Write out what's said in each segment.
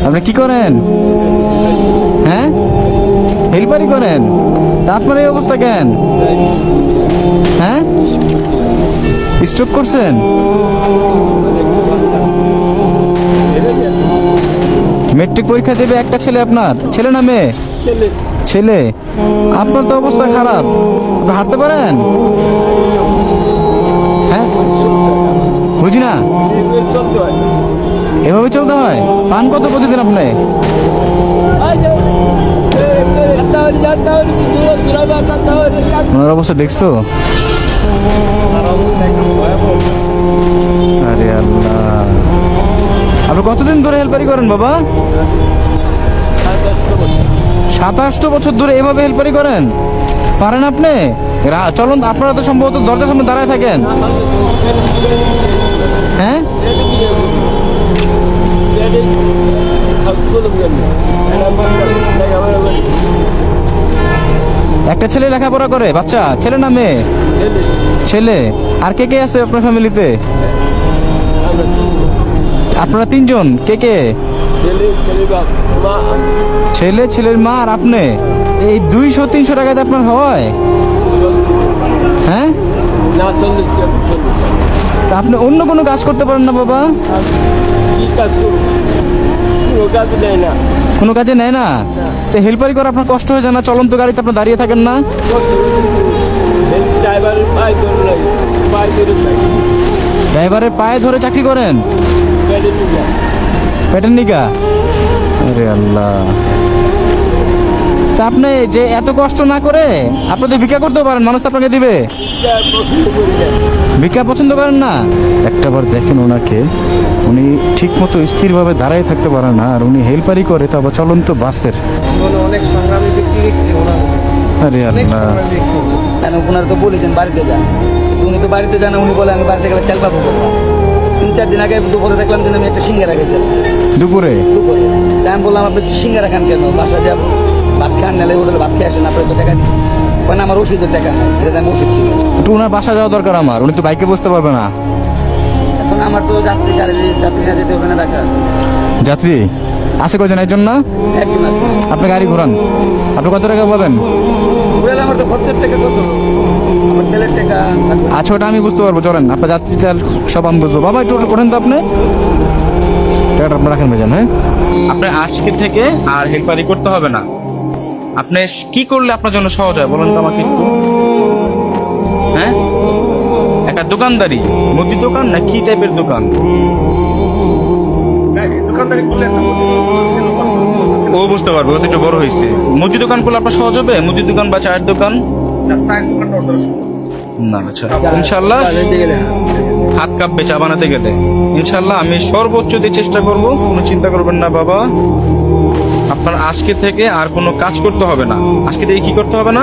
আপনি কি করেন? হ্যাঁ, হেল্পারি করেন? তা আপনার এই অবস্থা কেন? হ্যাঁ, স্ট্রোক করছেন? মেট্রিক পরীক্ষা দেবে একটা ছেলে, আপনার ছেলে না মেয়ে? ছেলে। আপনার তো অবস্থা খারাপ, আপনি হাঁটতে পারেন? হ্যাঁ, বুঝি না। এভাবে চলতে হয়? পান কত প্রতিদিন আপনি? ওনার অবস্থা দেখছো? আরে আল্লাহ, আপনি কতদিন ধরে হেল্পারি করেন বাবা? 27 বছর ধরে এভাবে হেল্পারি করেন? পারেন আপনি? চলুন, আপনারা তো সম্ভবত দরজার সামনে দাঁড়ায় থাকেন। হ্যাঁ, একটা ছেলে লেখাপড়া করে? বাচ্চা ছেলে না মেয়ে? ছেলে। আর কে কে আছে আপনার ফ্যামিলিতে? আপনারা তিনজন। কে কে? ছেলে, ছেলের মা আর আপনি। এই 200-300 টাকাতে আপনার হয়? হ্যাঁ, তা আপনি অন্য কোনো কাজ করতে পারেন না বাবা? কোনো কাজে নেয় না? হেল্পারি করে আপনার কষ্ট হয়ে যায় না? চলন্ত গাড়িতে আপনি দাঁড়িয়ে থাকেন না? ড্রাইভারের পায়ে ধরে চাকরি করেন? পেটের নিগা? আরে আল্লাহ, তা আপনি যে এত কষ্ট না করে আপনি তো ভিক্ষা করতে পারেন, মানুষ তো আপনাকে দিবে। ভিক্ষা পছন্দ করেন না? একটাবার দেখেন ওনাকে, উনি ঠিক মতো স্থিরভাবে দাঁড়াই থাকতে পারে না, আর উনি হেল্পারি করে, তো আবার চলন্ত বাসের। অনেক সংগ্রামী ব্যক্তি দেখছি ওনার। আরে আল্লাহ, ওনার তো বলেছেন বাড়িতে যান, উনি তো বাড়িতে যান, উনি বলে আমি বাড়িতে গেলে চাল পাবো কোথায়। 3-4 দিন আগে দুপুরে দেখলাম যে আমি একটা সিঙ্গারা খাইতেছি। দুপুরে? দুপুরে আমি বললাম আপনি সিঙ্গারা খান কেন? বাসা যাবো, ভাত খান, নাহলে হোটেলে ভাত খেয়ে আসেন, আপনার তো টাকা দিচ্ছি। না, আমার ওষুধের টাকা নাই, এটা আমি ওষুধ কিনি। একটু ওনার বাসা যাওয়া দরকার আমার, উনি তো বাইকে বসতে পারবে না। এখন আমার তো যাত্রী না যেতে হবে না ঢাকা। যাত্রী আছে কয়জন? একজন না? একজন আছে। আপনি গাড়ি ঘোরান, আপনি কত টাকা পাবেন? ঘুরালে আমার তো খরচের টাকা কত, আমার তেলের টাকা। আচ্ছা, ওটা আমি বুঝতে পারবো, চলেন আপনার যাত্রী তেল সব আমি বুঝবো। বাবা একটু করেন তো আপনি, টাকাটা আপনি রাখেন ভাইজান। হ্যাঁ, আপনার আজকে থেকে আর হেল্পারি করতে হবে না। আপনি কি করলে আপনার জন্য সহজ হয় বলুন তো আমাকে একটু। হ্যাঁ, একটা দোকানদারি, মুদি দোকান না কি টাইপের দোকান? ও বুঝতে পারবে, ও তো একটু বড় হয়েছে। মুদি দোকান করলে আপনার সহজ হবে? মুদি দোকান বা চায়ের দোকান? না, আচ্ছা, ইনশাল্লাহ হাত কাঁপবে চা বানাতে গেলে। ইনশাল্লাহ আমি সর্বোচ্চ দিয়ে চেষ্টা করব, কোনো চিন্তা করবেন না বাবা। আপনার আজকে থেকে আর কোনো কাজ করতে হবে না। আজকে থেকে কি করতে হবে না?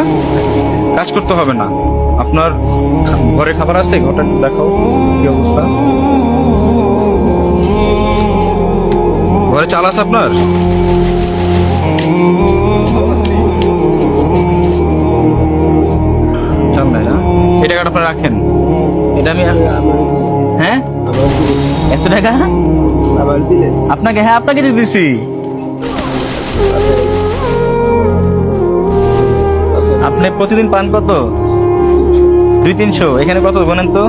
কাজ করতে হবে না। আপনার ঘরে খাবার আছে? ঘরটা একটু দেখাও কি অবস্থা। ঘরে চাল আছে আপনার? চাল নাই না? এই টাকাটা আপনার রাখেন, এটা আমি। হ্যাঁ, এত টাকা আপনাকে? হ্যাঁ, আপনাকে দিয়ে দিছি। আপনি প্রতিদিন পান কত? 200-300। এখানে কত বলেন তো?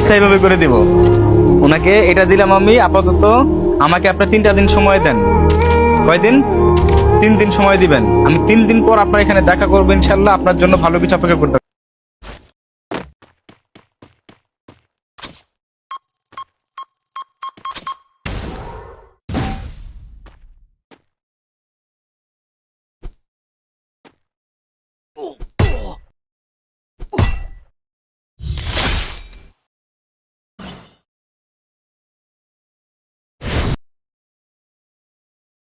স্থায়ীভাবে করে দেব ওনাকে, এটা দিলাম আমি আপাতত। আমাকে আপনার 3টা দিন সময় দেন। কয়দিন? 3 দিন সময় দিবেন। আমি 3 দিন পর আপনার এখানে দেখা করবো ইনশাল্লাহ। আপনার জন্য ভালো কিছু অপেক্ষা করতে